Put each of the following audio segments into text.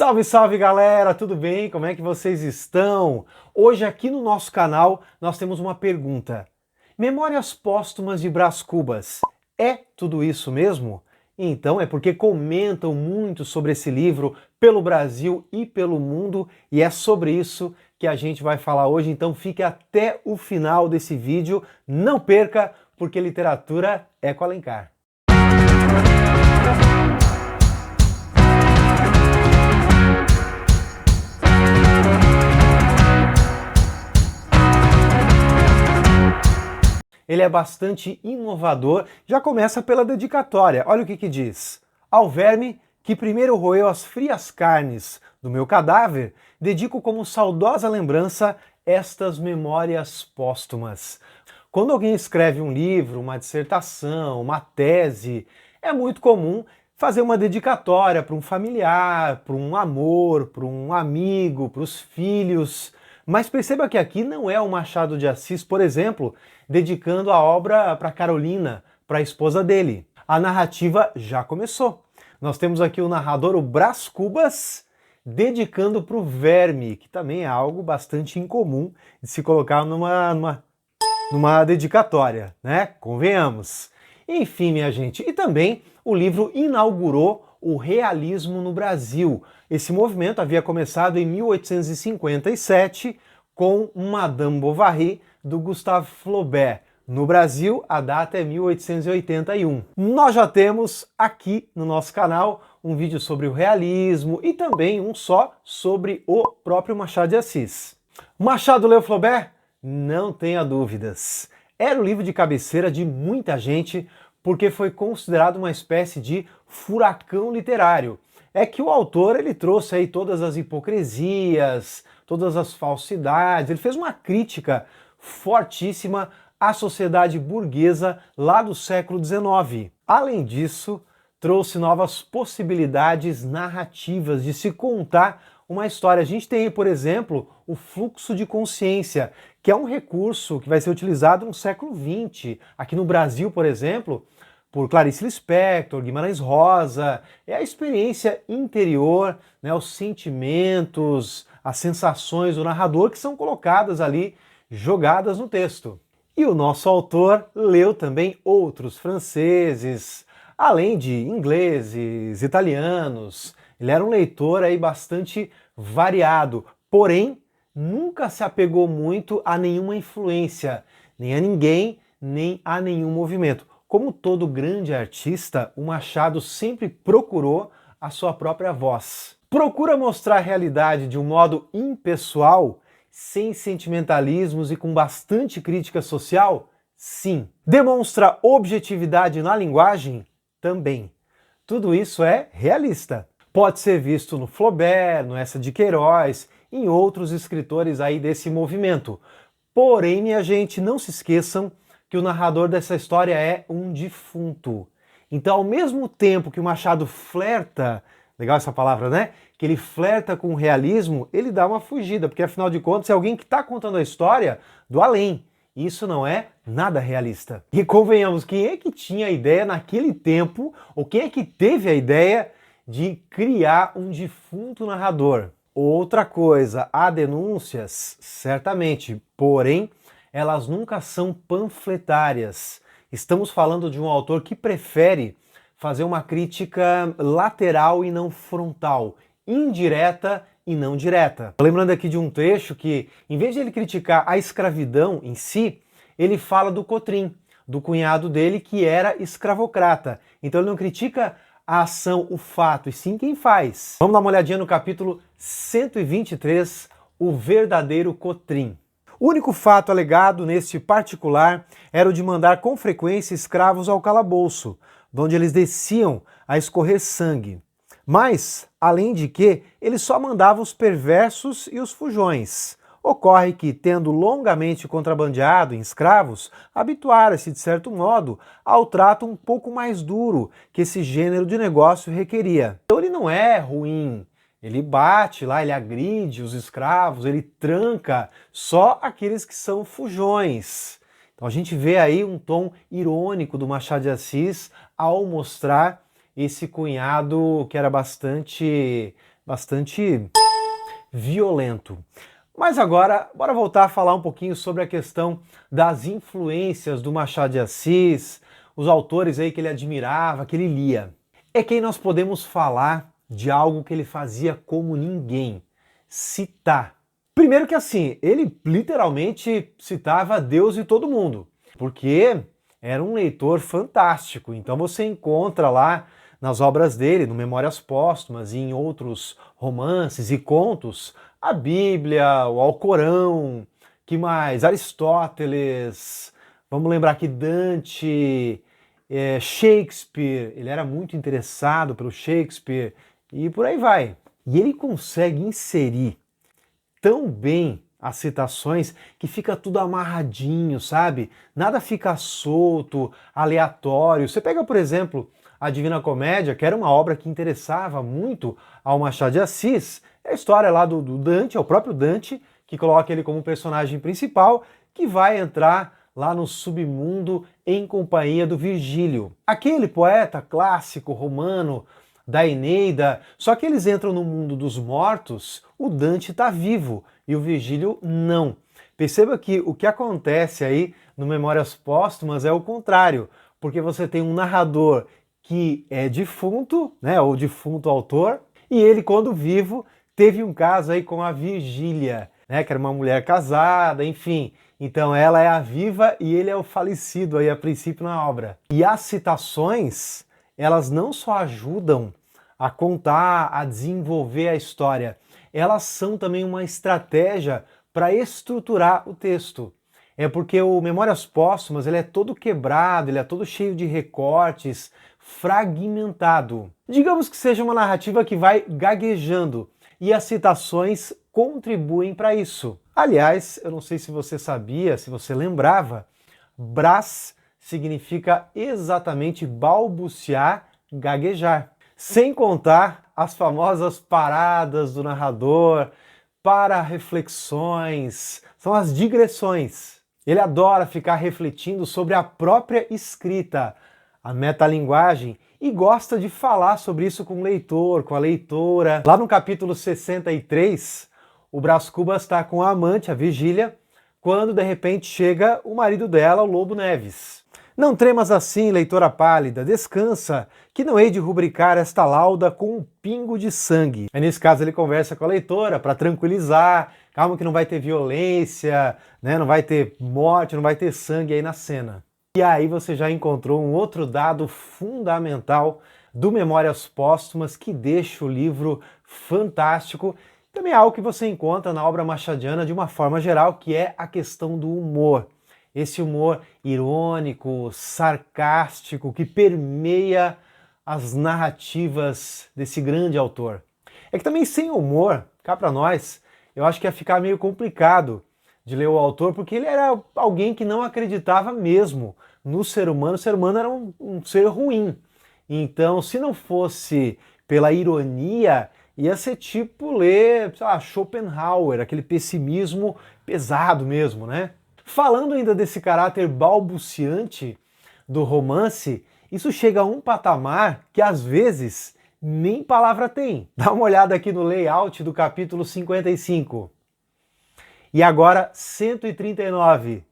Salve, salve galera, tudo bem? Como é que vocês estão? Hoje aqui no nosso canal nós temos uma pergunta. Memórias póstumas de Brás Cubas, é tudo isso mesmo? Então é porque comentam muito sobre esse livro pelo Brasil e pelo mundo e é sobre isso que a gente vai falar hoje, então fique até o final desse vídeo, não perca, porque literatura é com Alencar. Ele é bastante inovador, já começa pela dedicatória. Olha o que diz. Ao verme que primeiro roeu as frias carnes do meu cadáver, dedico como saudosa lembrança estas memórias póstumas. Quando alguém escreve um livro, uma dissertação, uma tese, é muito comum fazer uma dedicatória para um familiar, para um amor, para um amigo, para os filhos. Mas perceba que aqui não é o Machado de Assis, por exemplo, dedicando a obra para Carolina, para a esposa dele. A narrativa já começou. Nós temos aqui o narrador, o Brás Cubas, dedicando para o verme, que também é algo bastante incomum de se colocar numa dedicatória, né? Convenhamos. Enfim, minha gente, e também o livro inaugurou o realismo no Brasil. Esse movimento havia começado em 1857 com Madame Bovary, do Gustave Flaubert. No Brasil, a data é 1881. Nós já temos aqui no nosso canal um vídeo sobre o realismo e também um só sobre o próprio Machado de Assis. Machado leu Flaubert? Não tenha dúvidas. Era o livro de cabeceira de muita gente porque foi considerado uma espécie de furacão literário. É que o autor ele trouxe aí todas as hipocrisias, todas as falsidades, ele fez uma crítica fortíssima à sociedade burguesa lá do século XIX. Além disso, trouxe novas possibilidades narrativas de se contar uma história. A gente tem aí, por exemplo, o fluxo de consciência, que é um recurso que vai ser utilizado no século XX. Aqui no Brasil, por exemplo, por Clarice Lispector, Guimarães Rosa, é a experiência interior, né, os sentimentos, as sensações do narrador que são colocadas ali, jogadas no texto. E o nosso autor leu também outros franceses, além de ingleses, italianos. Ele era um leitor aí bastante variado, porém nunca se apegou muito a nenhuma influência, nem a ninguém, nem a nenhum movimento. Como todo grande artista, o Machado sempre procurou a sua própria voz. Procura mostrar a realidade de um modo impessoal, sem sentimentalismos e com bastante crítica social? Sim. Demonstra objetividade na linguagem? Também. Tudo isso é realista. Pode ser visto no Flaubert, no Eça de Queiroz, em outros escritores aí desse movimento. Porém, minha gente, não se esqueçam que o narrador dessa história é um defunto. Então, ao mesmo tempo que o Machado flerta, legal essa palavra, né? Que ele flerta com o realismo, ele dá uma fugida, porque afinal de contas é alguém que está contando a história do além. Isso não é nada realista. E convenhamos, quem é que tinha a ideia naquele tempo, ou quem é que teve a ideia de criar um defunto narrador? Outra coisa, há denúncias, certamente, porém, elas nunca são panfletárias. Estamos falando de um autor que prefere fazer uma crítica lateral e não frontal, indireta e não direta. Lembrando aqui de um trecho que, em vez de ele criticar a escravidão em si, ele fala do Cotrim, do cunhado dele que era escravocrata. Então ele não critica a ação, o fato, e sim quem faz. Vamos dar uma olhadinha no capítulo 123, o verdadeiro Cotrim. O único fato alegado neste particular era o de mandar com frequência escravos ao calabouço, onde eles desciam a escorrer sangue. Mas, além de que, ele só mandava os perversos e os fujões. Ocorre que, tendo longamente contrabandeado em escravos, habituara-se, de certo modo, ao trato um pouco mais duro que esse gênero de negócio requeria. Então ele não é ruim. Ele bate lá, ele agride os escravos, ele tranca só aqueles que são fujões. Então a gente vê aí um tom irônico do Machado de Assis ao mostrar esse cunhado que era bastante bastante violento. Mas agora, bora voltar a falar um pouquinho sobre a questão das influências do Machado de Assis, os autores aí que ele admirava, que ele lia. É quem nós podemos falar de algo que ele fazia como ninguém, citar. Primeiro que assim, ele literalmente citava Deus e todo mundo, porque era um leitor fantástico. Então você encontra lá nas obras dele, no Memórias Póstumas e em outros romances e contos, a Bíblia, o Alcorão, que mais? Aristóteles, vamos lembrar que Dante, Shakespeare, ele era muito interessado pelo Shakespeare e por aí vai. E ele consegue inserir tão bem as citações que fica tudo amarradinho, sabe? Nada fica solto, aleatório. Você pega, por exemplo, a Divina Comédia, que era uma obra que interessava muito ao Machado de Assis. É a história lá do Dante, é o próprio Dante, que coloca ele como personagem principal, que vai entrar lá no submundo em companhia do Virgílio. Aquele poeta clássico romano da Eneida, só que eles entram no mundo dos mortos, o Dante está vivo e o Virgílio não. Perceba que o que acontece aí no Memórias Póstumas é o contrário, porque você tem um narrador que é defunto, né, ou defunto autor, e ele, quando vivo, teve um caso aí com a Virgília, né, que era uma mulher casada, enfim. Então ela é a viva e ele é o falecido aí a princípio na obra. E as citações, elas não só ajudam a contar, a desenvolver a história, elas são também uma estratégia para estruturar o texto. É porque o Memórias Póstumas ele é todo quebrado, ele é todo cheio de recortes, fragmentado. Digamos que seja uma narrativa que vai gaguejando e as citações contribuem para isso. Aliás, eu não sei se você sabia, se você lembrava, brás significa exatamente balbuciar, gaguejar. Sem contar as famosas paradas do narrador para reflexões, são as digressões. Ele adora ficar refletindo sobre a própria escrita, a metalinguagem, e gosta de falar sobre isso com o leitor, com a leitora. Lá no capítulo 63, o Brás Cubas está com a amante, a Virgília, quando de repente chega o marido dela, o Lobo Neves. Não tremas assim, leitora pálida, descansa, que não hei de rubricar esta lauda com um pingo de sangue. Aí nesse caso ele conversa com a leitora para tranquilizar, calma que não vai ter violência, né? Não vai ter morte, não vai ter sangue aí na cena. E aí você já encontrou um outro dado fundamental do Memórias Póstumas que deixa o livro fantástico. Também é algo que você encontra na obra machadiana de uma forma geral, que é a questão do humor. Esse humor irônico, sarcástico, que permeia as narrativas desse grande autor. É que também sem humor, cá para nós, eu acho que ia ficar meio complicado de ler o autor, porque ele era alguém que não acreditava mesmo no ser humano. O ser humano era um ser ruim. Então, se não fosse pela ironia, ia ser tipo ler, sei lá, Schopenhauer, aquele pessimismo pesado mesmo, né? Falando ainda desse caráter balbuciante do romance, isso chega a um patamar que às vezes nem palavra tem. Dá uma olhada aqui no layout do capítulo 55. E agora 139.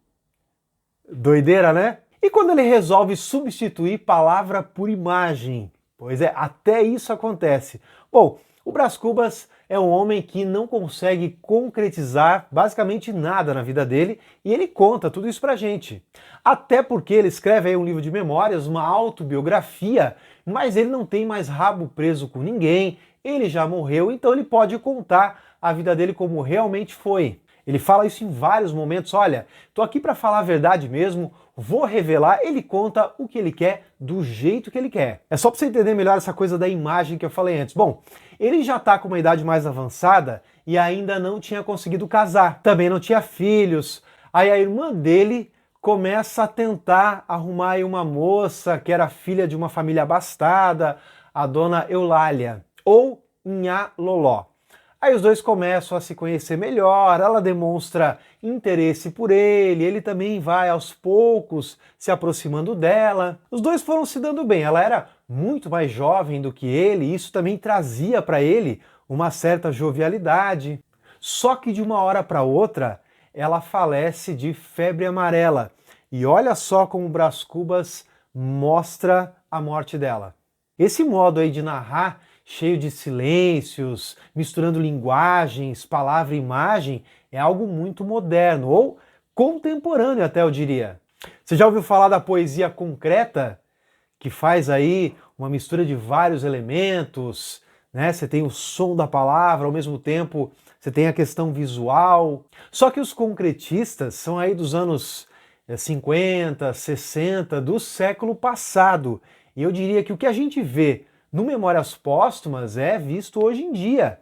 Doideira, né? E quando ele resolve substituir palavra por imagem? Pois é, até isso acontece. Bom, o Brás Cubas é um homem que não consegue concretizar basicamente nada na vida dele e ele conta tudo isso pra gente. Até porque ele escreve aí um livro de memórias, uma autobiografia, mas ele não tem mais rabo preso com ninguém, ele já morreu, então ele pode contar a vida dele como realmente foi. Ele fala isso em vários momentos, olha, tô aqui para falar a verdade mesmo, vou revelar, ele conta o que ele quer, do jeito que ele quer. É só para você entender melhor essa coisa da imagem que eu falei antes. Bom, ele já tá com uma idade mais avançada e ainda não tinha conseguido casar, também não tinha filhos. Aí a irmã dele começa a tentar arrumar aí uma moça que era filha de uma família abastada, a dona Eulália, ou Nhá Loló. Aí os dois começam a se conhecer melhor, ela demonstra interesse por ele, ele também vai aos poucos se aproximando dela. Os dois foram se dando bem, ela era muito mais jovem do que ele e isso também trazia para ele uma certa jovialidade. Só que de uma hora para outra, ela falece de febre amarela. E olha só como Brás Cubas mostra a morte dela. Esse modo aí de narrar, cheio de silêncios, misturando linguagens, palavra e imagem, é algo muito moderno, ou contemporâneo até eu diria. Você já ouviu falar da poesia concreta? Que faz aí uma mistura de vários elementos, né? Você tem o som da palavra, ao mesmo tempo você tem a questão visual. Só que os concretistas são aí dos anos 50, 60, do século passado. E eu diria que o que a gente vê no Memórias Póstumas é visto hoje em dia.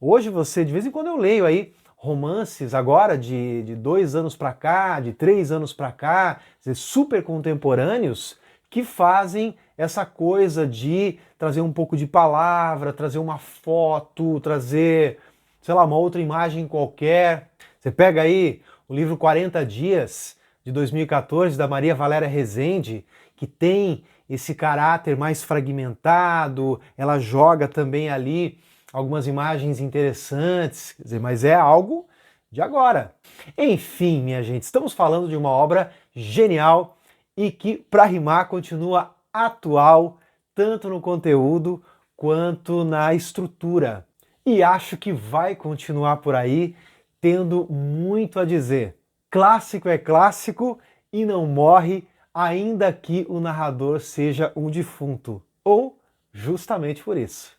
Hoje você, de vez em quando eu leio aí romances agora de 2 anos para cá, de 3 anos para cá, super contemporâneos, que fazem essa coisa de trazer um pouco de palavra, trazer uma foto, trazer, sei lá, uma outra imagem qualquer. Você pega aí o livro 40 Dias, de 2014, da Maria Valéria Rezende, que tem esse caráter mais fragmentado, ela joga também ali algumas imagens interessantes, quer dizer, mas é algo de agora. Enfim, minha gente, estamos falando de uma obra genial e que, para rimar, continua atual, tanto no conteúdo quanto na estrutura. E acho que vai continuar por aí, tendo muito a dizer. Clássico é clássico e não morre, ainda que o narrador seja um defunto. Ou justamente por isso.